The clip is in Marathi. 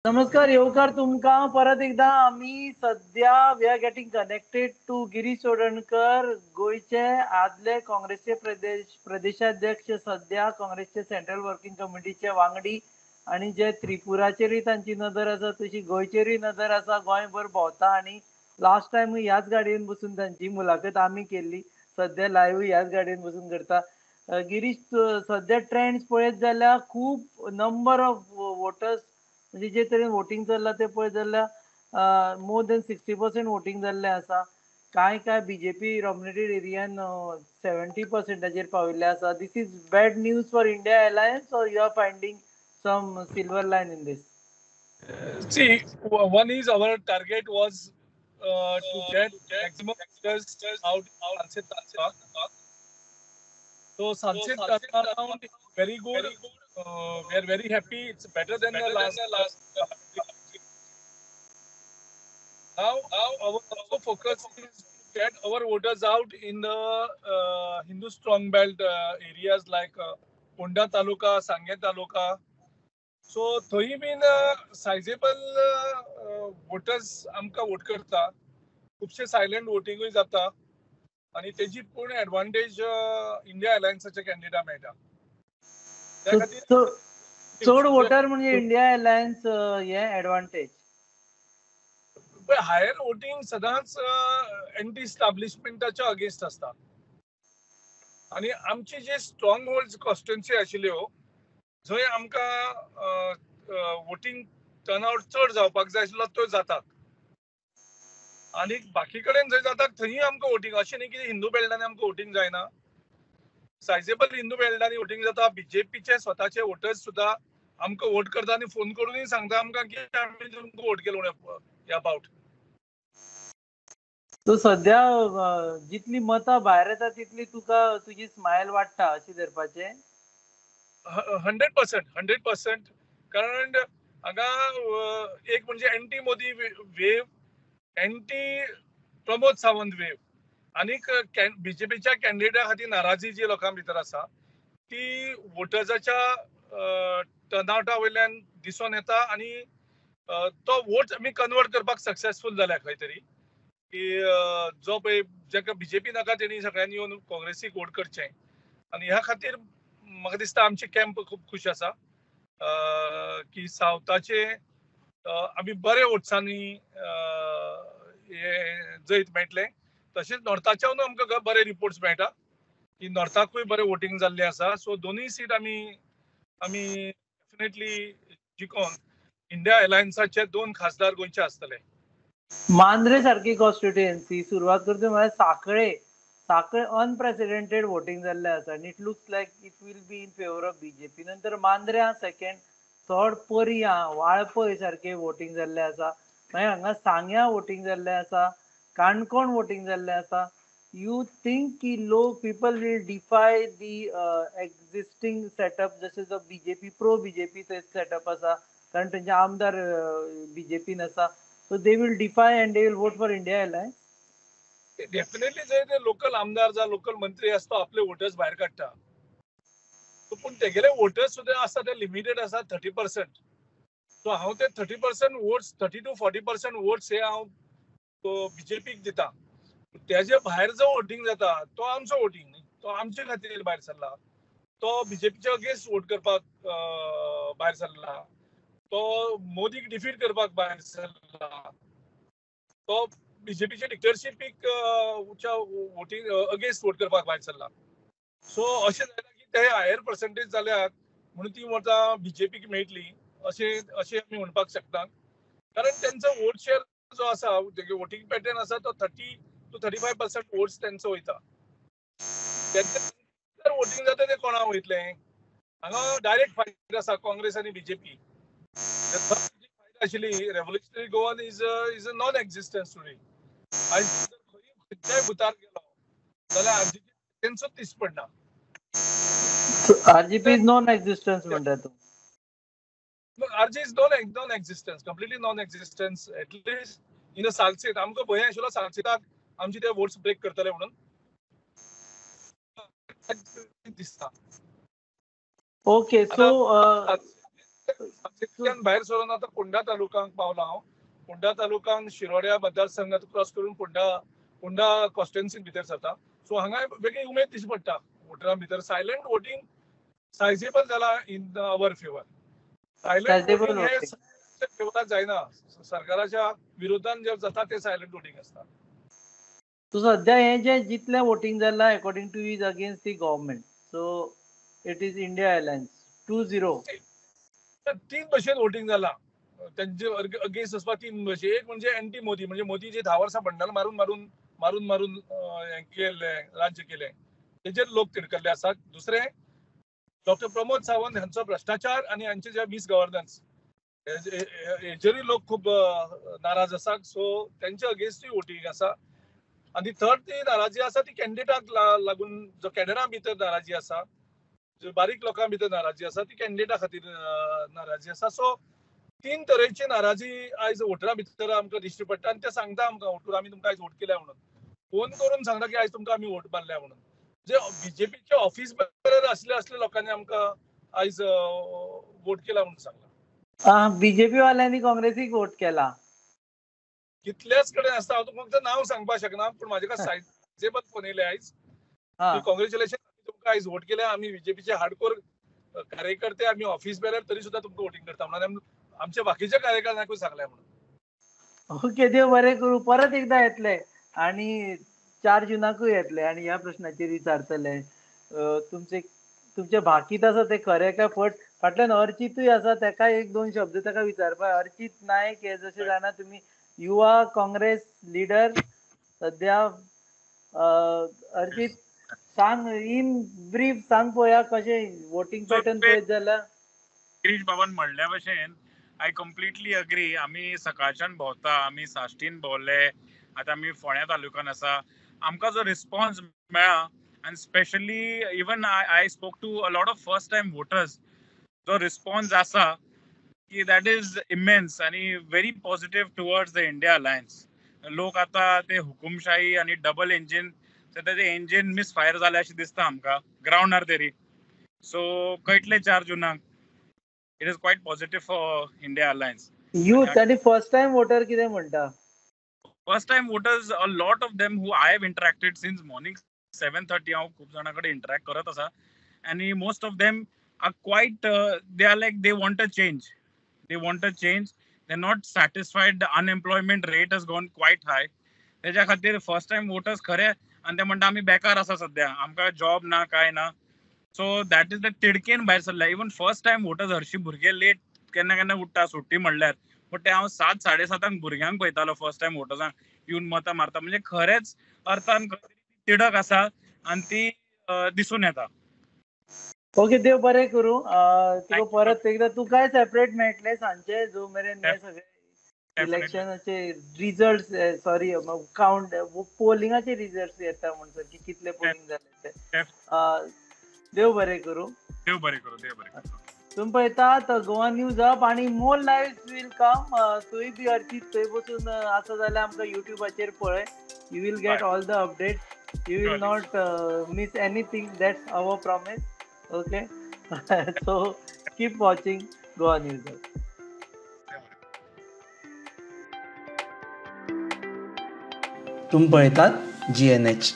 नमस्कार येवकार तुमका परत एकदा आम्ही सध्या we are getting connected to Girish Chodankar गोयचे आदले काँग्रेसचे प्रदेशाध्यक्ष सध्या काँग्रेसचे सेंट्रल वर्किंग कमिटीचे वांगडी आणि जे त्रिपुराचेरय तांची नदर आसा तशी गोंयचेरय नदर आसा गोंयभर भोंवता आणि लास्ट टायम ह्याच गाडयेन बसून तांची मुलाखत आम्ही केल्ली सध्या लाईव्ह ह्याच गाडयेन बसून करता गिरीश सध्या ट्रेंड्स पळयत जाल्यार खूब नंबर ऑफ वोटर्स म्हणजे जे तरेन वोटिंग चल्लां ते पळयत जाल्यार मोर दॅन 60% वोटिंग जाल्लें आसा काय बीजेपी डॉमिनेटेड एरियान 70%चेर पाविल्ले आसा this is bad news for India alliance or you are finding some silver lining in this See, one is our target was to get maximum voters out in Sunset Taluka. So Sunset turnaround is very good. We are very happy. It's better than the last. Now our also focus is to get our voters out in the Hindu strong belt areas like Ponda Taluka, Sangye Taluka. So थंय बीन सायजेबल वोटर्स आमकां वोट करता खुबशे सायलेंट वोटिंगूय जाता आनी तेजी पूर्ण एडवांटेज इंडिया अलायन्साच्या कॅन्डिडेटाक मेळटा त्या खातीर चड वोटर म्हणजे इंडिया अलायन्स हे एडवांटेज हायर वोटिंग सदांच एंटी इस्टाब्लिशमेंटाच्या अगेन्स्ट आसता आनी आमची जे स्ट्रॉंग होल्ड कॉन्स्टिट्युएन्सी आशिल्ल्यो जंय आमकां वोटिंग टर्नआउट चड जावपाक जाय आशिल्लो त्यो जातात आनी बाकी कडेन जंय जातात थंय आमकां वोटिंग अशें न्ही की हिंदू बेल्टांनी आमकां वोटिंग जायना सायजेबल हिंदू बेल्टांनी वोटिंग जाता बीजेपीचे स्वताचे वोटर्स सुद्दां आमकां वोट करता आनी फोन करूनय सांगता आमकां की आमी तुमकां वोट केलो म्हणून ह्या फावट सो सध्या जितली मतां भायर येता तितली तुका तुजी स्मायल वाडटा अशें धरपाचें 100% कारण हांगा एक म्हणजे anti Modi wave anti Pramod Sawant wave आनीक बीजेपीच्या कॅन्डिडेटा खातीर नाराजी जी लोकां भितर आसा ती वोटर्साच्या टर्नआउटा वयल्यान दिसून येता आनी तो वोट आमी कन्वर्ट करपाक सक्सेसफूल जाल्या खंय तरी की जो पळय जाका बीजेपी नाका तेणी सगळ्यांनी येवन काँग्रेसीक वोट करचें आनी ह्या खातीर म्हाका दिसता आमचे कॅम्प खूब खुश आसा की सावथाचे आमी बरे वोट्सांनी हे जैत मेळटले तशेंच नॉर्थाच्यान आमकां बरे रिपोर्ट्स मेळटा की नॉर्थाकूय बरें वोटिंग जाल्लें आसा सो दोनूय सीट आमी डेफिनेटली जिखोन इंडिया अलायन्साचे 2 खासदार गोंयचे आसतले मांद्रे सारकी कॉन्स्टिट्युएन्सी सुरवात करता म्हळ्यार साखळे अनप्रेसिडेंटेड वोटिंग जाल्लें आसा आनी it looks like it will be in favour of BJP नंतर मांद्र्या सेकंड थर्ड पर्या वाळपय सारके वोटिंग जाल्लें आसा मागीर हांगा सांग्या वोटिंग जाल्लें आसा काणकोण वोटिंग जाल्लें आसा यू थिंक की लोक people will defy the existing setup जशें जो बीजेपी प्रो बीजेपी सेटअप आसा कारण तेंचे आमदार बीजेपीन आसा so they will defy and they will vote for India alliance definitely जंय ते लोकल आमदार जावं लोकल मंत्री आसता आपले वोटर्स भायर काडटा पूण तेगेले वोटर्स सुद्दां आसा ते लिमिटेड आसा 30% सो हांव ते 30% वोट्स 30 to 40% वोट्स हे हांव बीजेपीक दिता तेजे भायर जो वोटिंग जाता तो आमचो वोटिंग न्ही तो आमचे खातीर भायर सरला तो बीजेपीच्या अगेन्स्ट वोट करपाक भायर सरला तो मोदीक डिफीट करपाक भायर सरला तो बीजेपीचे डिक्टेटरशिपीक वोटिंग अगेन्स्ट वोट करपाक भायर सरला सो अशें जाता की ते हायर पर्संटेज जाल्यात म्हणून ती वोटां बीजेपीक मेळटली अशें आमी म्हणपाक शकता कारण तेंचो वोट शेअर जो आसा तेगे वोटिंग पॅटर्न आसा तो 30 to 35% वोट्स तेंचो वयता तेंचे वोटिंग जाता ते कोणा वयतले हांगा डायरेक्ट फायट आसा काँग्रेस आनी बीजेपी फायट आशिल्ली revolutionary Goan is a non existence today आयज खंयच्याय भुतार गेलो जाल्यार तेंचोच दीस पडना आरजीपी इज नॉन एक्झिस्टन्स म्हणटा तूं RG is non-existence, completely non-existence. At least in a Salsit, आमकां भंय आशिल्लो सालसेताक आमचे ते वोट्स ब्रेक करतले म्हणून दिसता ओके सो तालुक्यान भायर सरून आता फोंडा तालुक्यांक पावला हांव. फोंडा तालुक्यांक शिरोड्या मतदारसंघात क्रॉस करून फोंडा कॉन्स्टिट्युएन्सीन भितर जाता. सो हांगा वेगळी उमेद दिश्टी पडटा वोटरां भितर. सायलेंट वोटिंग सायझेबल जाला in our favour. Silent Sizable voting हे voting. फेवराक जायना. सरकाराच्या विरोधान जे जाता ते सायलेंट वोटिंग असता. सो सध्या हे जे जितलें वोटिंग जालां according two is against the government. So it is India alliance 2-0. तीन भशेन वोटिंग जाला. त्यांचे अगेन्स्ट असपा तीन भशेन. एक म्हणजे एंटी मोदी, म्हणजे मोदी जे 10 वर्सां बंडल मारून हें केलें, राज्य केलें तेजेर लोक तिडकल्ले आसात. दुसरें डॉक्टर प्रमोद सावंत हांचो भ्रष्टाचार आनी हांचे जे मिस गव्हर्नन्स हेजेरूय लोक खूब नाराज आसात. सो त्यांचे अगेन्स्टूय वोटिंग आसा. आनी थर्ड ती नाराजी आसा ती कॅन्डिडेटाक लागून, जो कॅडरां भितर नाराजी आसा, जो बारीक लोकां भितर नाराजी आसा ती कॅन्डिडेटा खातीर नाराजी आसा. सो तीन तरेची नाराजी आयज वोटरां भितर आमकां दिश्टी पडटा आनी ते सांगता आमकां वोटर आमी तुमकां आयज वोट केल्या म्हणून. फोन करून सांगता की आयज तुमकां आमी वोट मारल्या म्हणून. जे बीजेपीचे ऑफिस बेरर असले लोकांनी आमकां आयज वोट केला म्हणून सांगला. बीजेपी वाल्यांनी काँग्रेसीक वोट केला. कितलेच कडेन आसता. हांव तुमकां फक्त नांव सांगपाक शकना, पूण म्हाजे सायजेबल फोन येयले आयज. कॉंग्रॅच्युलेशन, तुमकां आयज वोट केल्या. आमी बीजेपीचे हार्डकोर कार्यकर्ते, आमी ऑफिस बेरर, तरी सुद्दां तुमकां वोटिंग करता म्हणून आमच्या बाकीच्या कार्यकर्त्यांकूय सांगल्या म्हणून. ओके, देव बरें करूं. परत एकदा येतले आणि 4 जुनाकूय येतले आणि ह्या प्रश्नाचेर विचारतले. तुमचे भाकीत आसा ते खरे काय फट. फाटल्यान अर्चितूय आसा, तेका एक दोन शब्द तेका विचारपा. अर्चित नायक हे जशें जाणा तुमी युवा काँग्रेस लिडर सध्या. अर्चित सांग, इन ब्रीफ सांग पळोवया कशें वोटिंग पॅटर्न पळयत जाल्यार. गिरीश बाबान म्हणल्या भशेन आय कम्प्लिटली अग्री. आमी सकाळच्यान भोंवता, आमी साश्टीन भोंवले, आतां आमी फोंड्या तालुक्यान आसा. आमकां जो रिस्पॉन्स मेळ्ळा, आनी especially even I spoke to a lot of first time voters, जो रिस्पॉन्स आसा की दॅट इज इमेन्स आनी very positive towards the India alliance. लोक आतां ते हुकुमशाही आनी डबल इंजीन, ते इंजीन मिसफायर जालें अशें दिसता आमकां ग्रावंडार तरी. सो कळटलें 4 जुनाक. It is quite positive for India alliance. Youth आणि फर्स्ट टाइम वोटर कितें म्हणटा? First time voters, a lot of them who I have interacted since morning 7:30 हांव खूब जाणां कडेन इंटरॅक्ट करत आसा. आनी most of them are quiet, they are like they want a change. They want a change. They're not satisfied. The unemployment rate has gone quite high. त्याच्या खातीर फर्स्ट टाइम वोटर्स खरे. आनी ते म्हणटा आमी बेकार आसा सध्या, आमकां जॉब ना, काय ना. सो दॅट इज द तिडकेन भायर सरला. इवन फर्स्ट टाइम वोटर्स, हरशीं भुरगे लेट केन्ना केन्ना उठ्ठा सुट्टी म्हणल्यार, बट ते हांव 7-7:30 भुरग्यांक पळयतालो फर्स्ट टाइम वोटर्सांक येवन मतां मारता. म्हणजे खरेंच अर्थान तिडक आसा आनी ती दिसून येता. ओके, देव बरें करूं. तुका परत एकदा तुकाय सेपरेट मेळटले सांजचे, जो मेरेन हे सगळे इलेक्शनाचे रिजल्ट, सॉरी काउंट, पोलिंगाचे रिजल्ट येता म्हणसर की कितले पोलिंग जाले ते. देव बरें करूं. देव बरें करूं, देव बरें करूं. तुम्ही पळयतात गोवा न्यूज अप आणि मोर लाईव्ह विल कम. तुय बी अर्चित थंय बसून आसा जाल्यार आमकां युट्यूबाचेर पळय. You will get all the update. You will not miss anything. That's our promise. Okay. So keep watching Goa News. तुम्ही पळयतात GNH.